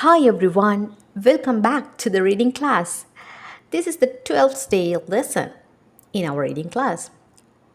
Hi everyone, welcome back to the reading class. This is the 12th day lesson in our reading class.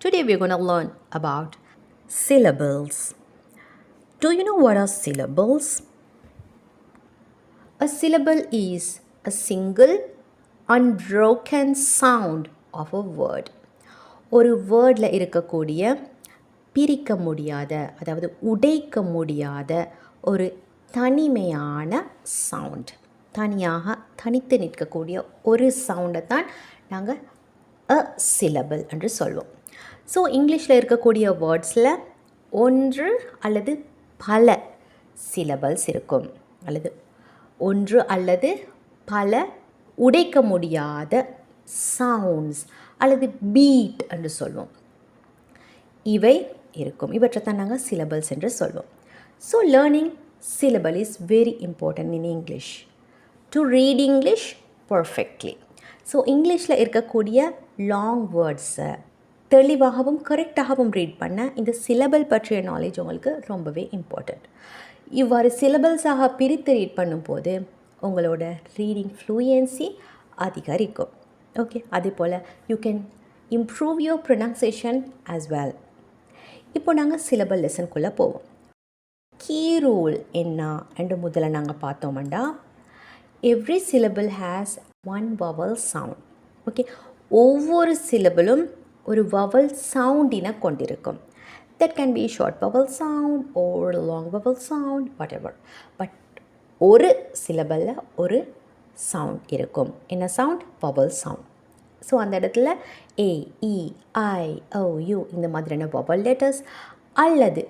Today we're going to learn about syllables. Do you know what are syllables? A syllable is a single unbroken sound of a word. ஒரு வேர்டில் இருக்கக்கூடிய பிரிக்க முடியாத அதாவது உடைக்க முடியாத ஒரு தனிமையான சவுண்ட், தனியாக தனித்து நிற்கக்கூடிய ஒரு சவுண்டை தான் நாங்கள் அ சிலபிள் என்று சொல்வோம். ஸோ இங்கிலீஷில் இருக்கக்கூடிய வேர்ட்ஸில் ஒன்று அல்லது பல சிலபிள்ஸ் இருக்கும், அல்லது ஒன்று அல்லது பல உடைக்க முடியாத சவுண்ட்ஸ் அல்லது பீட் என்று சொல்வோம். இவை இருக்கும், இவற்றை தான் நாங்கள் சிலபிள்ஸ் என்று சொல்வோம். So learning syllable is very important in English to read English perfectly. So இங்கிலீஷில் இருக்கக்கூடிய லாங் வேர்ட்ஸை தெளிவாகவும் கரெக்டாகவும் ரீட் பண்ண இந்த சிலபிள் பற்றிய நாலேஜ் உங்களுக்கு ரொம்பவே இம்பார்ட்டண்ட். இவ்வாறு சிலபிள்ஸாக பிரித்து ரீட் பண்ணும்போது உங்களோட ரீடிங் ஃப்ளூயன்சி அதிகரிக்கும். ஓகே, அதே போல் you can improve your pronunciation as well. இப்போ நாங்கள் சிலபிள் லெசனுக்குள்ளே போவோம். கீ ரூல் என்ன என்று முதல்ல நாங்கள் பார்த்தோம்டா, every syllable has one vowel sound. Okay, ஒவ்வொரு சிலபிளும் ஒரு வவல் சவுண்டினை கொண்டிருக்கும். That can be short vowel sound or long vowel sound, whatever. But ஒரு சிலபிளில் ஒரு சவுண்ட் இருக்கும். என்ன சவுண்ட்? Vowel sound. ஸோ அந்த இடத்துல ஏ, இ, ஐ, ஓ, யூ இந்த மாதிரியான வவல் லெட்டர்ஸ் அல்லது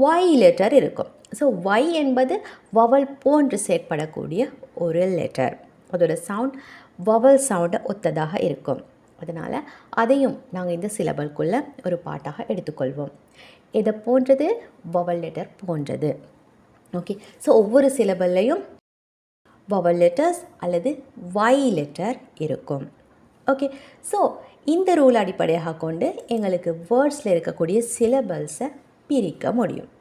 ஒய் லெட்டர் இருக்கும். ஸோ ஒய் என்பது வவல் போன்று செயற்படக்கூடிய ஒரு லெட்டர். அதோட சவுண்ட் வவல் சவுண்டை ஒத்ததாக இருக்கும். அதனால் அதையும் நாங்கள் இந்த சிலபிள்குள்ளே ஒரு பாட்டாக எடுத்துக்கொள்வோம். இதை போன்றது வவல் லெட்டர் போன்றது. ஓகே, ஸோ ஒவ்வொரு சிலபிள்லையும் வவல் லெட்டர்ஸ் அல்லது ஒய் லெட்டர் இருக்கும். ஓகே, ஸோ இந்த ரூல் அடிப்படையாக கொண்டு எங்களுக்கு வேர்ட்ஸில் இருக்கக்கூடிய சிலபிள்ஸை பிரிக்க முடியும்.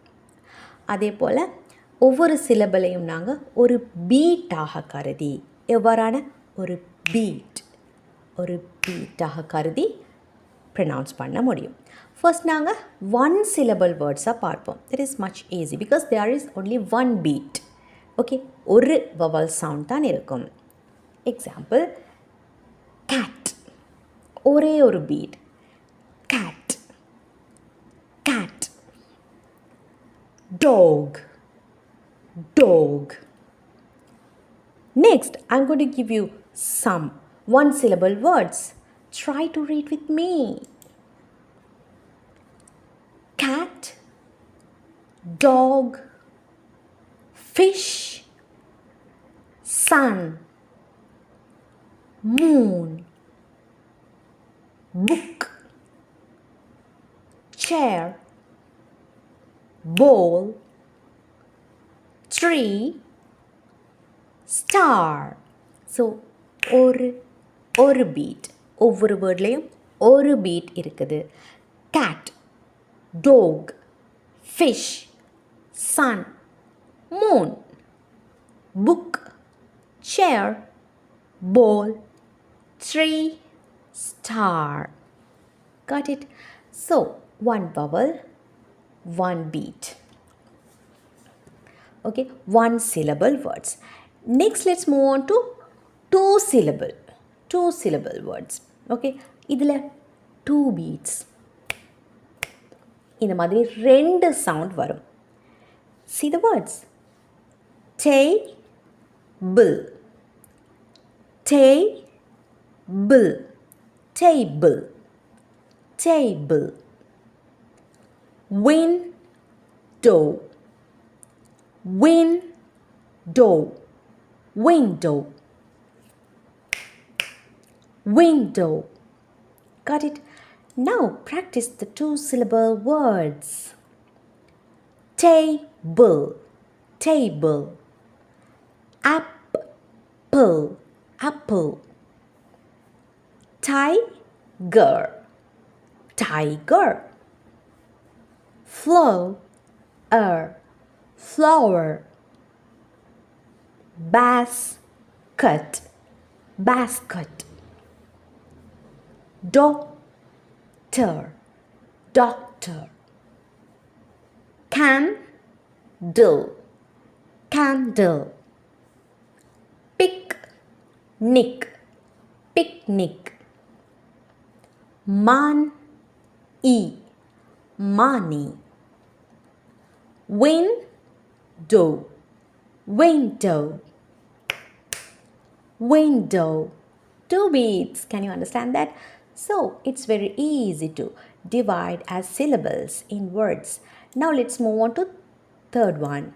அதே போல் ஒவ்வொரு சிலபிளையும் நாங்கள் ஒரு பீட்டாக கருதி, எவ்வாறான ஒரு பீட்டாக கருதி ப்ரொனவுன்ஸ் பண்ண முடியும். ஃபர்ஸ்ட் நாங்கள் ஒன் சிலபிள் வேர்ட்ஸாக பார்ப்போம். That is much easy because there is only one beat. Okay, ஒரு வவல் சவுண்ட் தான் இருக்கும். எக்ஸாம்பிள், கேட், ஒரே ஒரு beat, cat. Cat. Dog. Next, I'm going to give you some one syllable words. Try to read with me. Cat, dog, fish, sun, moon, book, chair, bowl, tree, star. So ஒரு beat, ஒவ்வொரு வேர்ட்லேயும் ஒரு beat இருக்குது. Cat, dog, fish, sun, moon, book, chair, bowl, tree, star. Got it? So one vowel, one beat. Okay, one syllable words. Next, let's move on to two syllable words. Okay, இதில் two beats. இந்த மாதிரி ரெண்டு sound வரும். See the words. Table, table, table, table. Window, window, window, window. Got it? Now practice the two syllable words. Table, table. Apple, apple. Tiger, tiger. Flower, flower. basket, basket. Doctor, doctor. Candle, candle. Picnic, picnic. Money, money. Window, window. Window. Two beats. Can you understand that? So it's very easy to divide as syllables in words. Now let's move on to third one.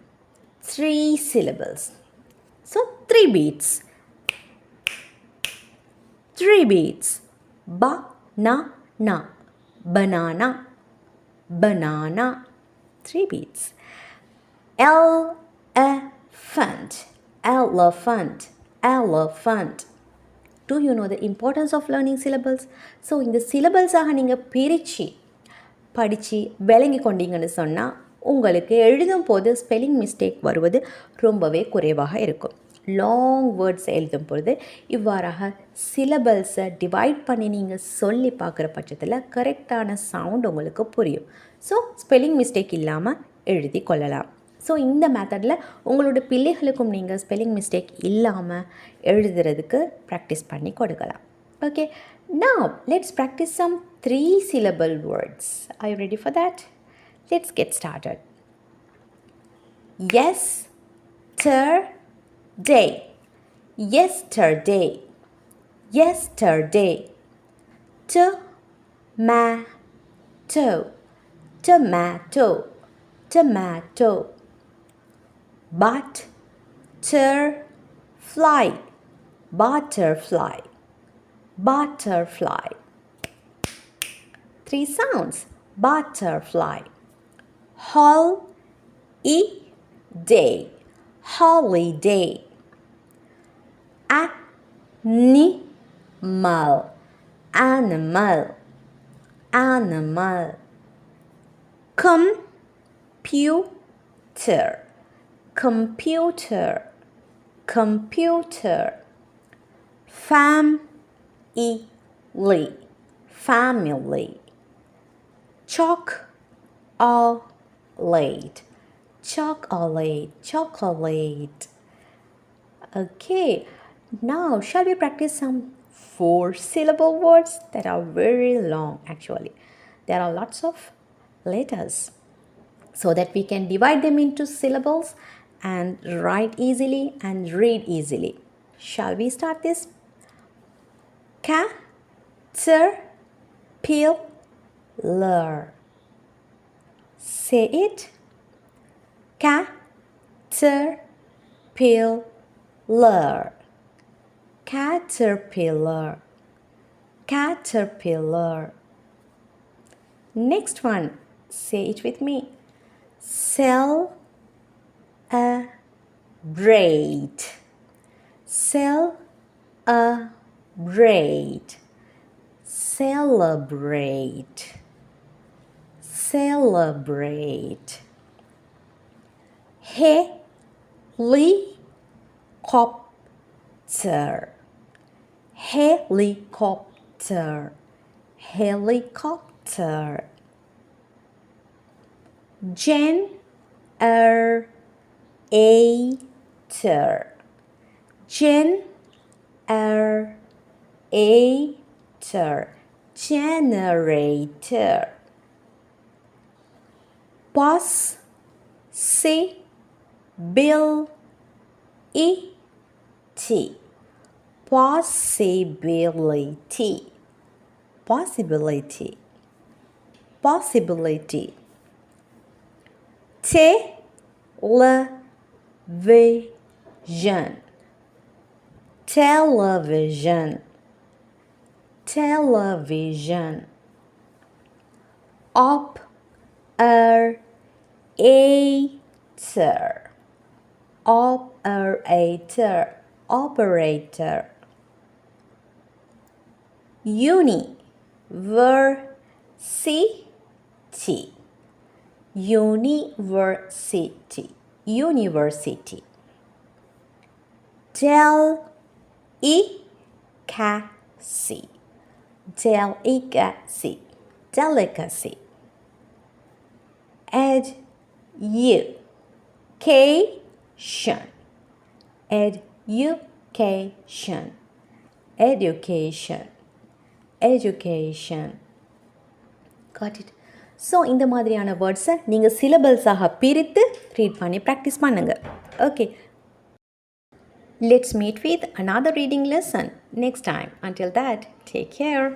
3 syllables. So 3 beats. 3 beats. Ba-na-na. Banana. Banana. 3 beats. Elephant. Elephant. Elephant. Do you know the importance of learning syllables? So இந்த syllables-ஆக நீங்கள் பிரித்து படித்து விளங்கி கொண்டீங்கன்னு சொன்னால் உங்களுக்கு எழுதும் போது spelling mistake வருவது ரொம்பவே குறைவாக இருக்கும். லாங் வேர்ட்ஸ் எழுதும் பொழுது இவ்வாறாக சிலபல்ஸை டிவைட் பண்ணி நீங்கள் சொல்லி பார்க்குற பட்சத்தில் கரெக்டான சவுண்ட் உங்களுக்கு புரியும். ஸோ ஸ்பெல்லிங் மிஸ்டேக் இல்லாமல் எழுதி கொள்ளலாம். ஸோ இந்த மெத்தடில் உங்களோட பிள்ளைகளுக்கும் நீங்கள் ஸ்பெல்லிங் மிஸ்டேக் இல்லாமல் எழுதுறதுக்கு ப்ராக்டிஸ் பண்ணி கொடுக்கலாம். Okay, now let's practice some 3 syllable words. Are you ready for that? Let's get started. Yesterday, yesterday, yesterday. Tomato, tomato, tomato. Butterfly, butterfly, butterfly. 3 sounds. Butterfly. Holiday, holiday. Animal, animal, animal. Computer, computer, computer. Family, family. Chocolate, chocolate, chocolate. Okay, now shall we practice some 4 syllable words that are very long actually. There are lots of letters so that we can divide them into syllables and write easily and read easily. Shall we start this? Caterpillar. Say it. Caterpillar. Caterpillar. Caterpillar. Next one. Say it with me. Celebrate. Celebrate. Celebrate. Celebrate. Helicopter. Helicopter. Helicopter. Generator. Generator. Generator. Possibility. Possibility. Possibility. Possibility. Television. Television. Television. Operator. Operator. Operator. University. University. University. delicacy, delicacy, delicacy. Education, education, education, education. Got it? So இந்த மாதிரியான வேர்ட்ஸை நீங்கள் சிலபல்ஸாக பிரித்து read பண்ணி practice பண்ணுங்கள். Okay, let's meet with another reading lesson next time. Until that, take care.